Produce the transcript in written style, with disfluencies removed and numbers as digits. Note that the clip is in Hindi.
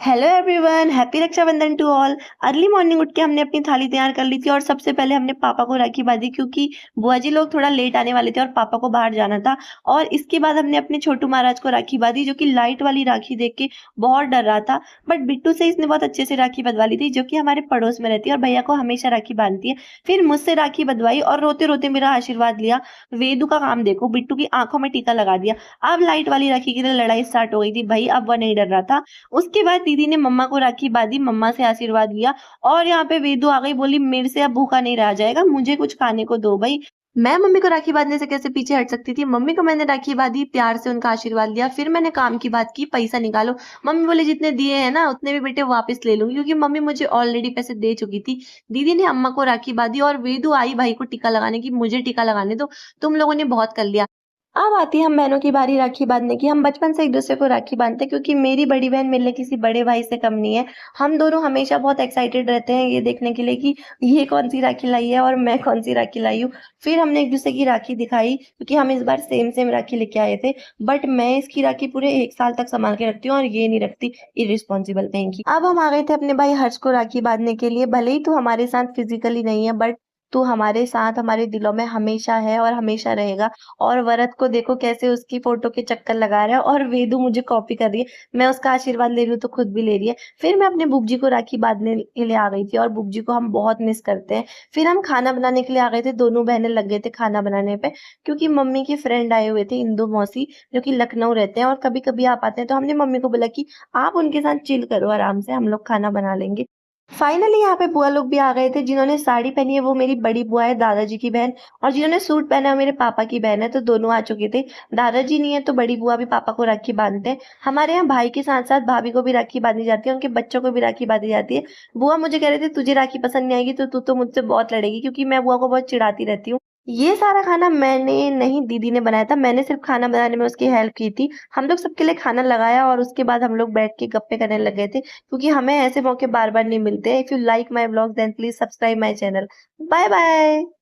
Hello everyone, happy Rakshabandhan to all. Early morning उठ के हमने अपनी थाली तैयार कर ली थी और सबसे पहले हमने पापा को राखी बांधी क्योंकि बुआ जी लोग थोड़ा लेट आने वाले थे और पापा को बाहर जाना था। और इसके बाद हमने अपने छोटू महाराज को राखी बांधी जो कि लाइट वाली राखी देख के बहुत डर रहा था। बट बिट्टू से इसने बहुत अच्छे से राखी बंधवा ली थी जो कि हमारे पड़ोस में रहती है और भैया को हमेशा राखी बांधती है। फिर मुझसे राखी बंधवाई और रोते रोते मेरा आशीर्वाद लिया। वेदू का काम देखो, बिट्टू की आंखों में टीका लगा दिया। अब लाइट वाली राखी के लिए लड़ाई स्टार्ट हो गई थी भाई, अब वह नहीं डर रहा था। उसके बाद दीदी ने मम्मा को राखी बांधी, मम्मा से आशीर्वाद लिया और यहाँ पे वेदू आ गई, बोली मेरे से अब भूखा नहीं रहा जाएगा, मुझे कुछ खाने को दो भई। मैं मम्मी को राखी बांधने से कैसे पीछे हट सकती थी। मम्मी को मैंने राखी बांधी, प्यार से उनका आशीर्वाद लिया। फिर मैंने काम की बात की, पैसा निकालो। मम्मी बोली जितने दिए हैं ना उतने भी बेटे वापस ले लूंगी, क्योंकि मम्मी मुझे ऑलरेडी पैसे दे चुकी थी। दीदी ने अम्मा को राखी बांधी और वेदू आई भाई को टीका लगाने की, मुझे टीका लगाने दो, तुम लोगों ने बहुत कर लिया। अब आती है हम बहनों की बारी राखी बांधने की। हम बचपन से एक-दूसरे को राखी बांधते हैं क्योंकि मेरी बड़ी बहन मेरे लिए किसी बड़े भाई से कम नहीं है। हम दोनों हमेशा बहुत एक्साइटेड रहते हैं ये देखने के लिए कि ये कौन-सी राखी लाई है और मैं कौन-सी राखी लाई हूँ। फिर हमने एक-दूसरे की राखी दिखाई क्योंकि हम इस बार सेम-सेम राखी लेके आए थे। बट मैं इसकी राखी पूरे 1 साल तक सँभाल के रखती हूँ और ये नहीं रखती, इर्रेस्पॉन्सिबल कहीं की। अब हम आ गए थे अपने भाई हर्ष को राखी बांधने के लिए। भले ही तू हमारे साथ फिज़िकली नहीं है बट तू हमारे साथ हमारे दिलों में हमेशा है और हमेशा रहेगा। और वरद को देखो कैसे उसकी फ़ोटो के चक्कर लगा रहा है और वेदू मुझे कॉपी कर रही है। मैं उसका आशीर्वाद ले रही हूँ तो खुद भी ले रही है। फिर मैं अपने बुब जी को राखी बाँधने के लिए आ गई थी और बुब जी को हम बहुत मिस करते हैं। फिर हम खाना बनाने के लिए आ गए थे, दोनों बहनें लग गए थे खाना बनाने पे क्योंकि मम्मी के फ्रेंड आए हुए थे, इंदु मौसी, जो कि लखनऊ रहते हैं और कभी-कभी आ पाते हैं। तो हमने मम्मी को बोला कि आप उनके साथ चिल करो आराम से, हम लोग खाना बना लेंगे। फाइनली यहाँ पे बुआ लोग भी आ गए थे। जिन्होंने साड़ी पहनी है वो मेरी बड़ी बुआ है, दादाजी की बहन, और जिन्होंने सूट पहना है वो मेरे पापा की बहन है, तो दोनों आ चुके थे। दादाजी नहीं है तो बड़ी बुआ भी पापा को राखी बांधते हैं। हमारे यहाँ भाई के साथ-साथ भाभी को भी राखी बांधी जाती है, उनके बच्चों को भी राखी बांधी जाती है। बुआ मुझे कह रहे थे तुझे राखी पसंद नहीं आएगी तो तू तो मुझसे बहुत लड़ेगी, क्योंकि मैं बुआ को बहुत चिढ़ाती रहती हूँ। ये सारा खाना मैंने नहीं, दीदी ने बनाया था। मैंने सिर्फ़ खाना बनाने में उसकी हेल्प की थी। हम लोग सबके लिए खाना लगाया और उसके बाद हम लोग बैठ के गप्पे करने लग गए थे, क्योंकि हमें ऐसे मौके बार-बार नहीं मिलते। If you like my vlogs then please subscribe my channel. Bye bye.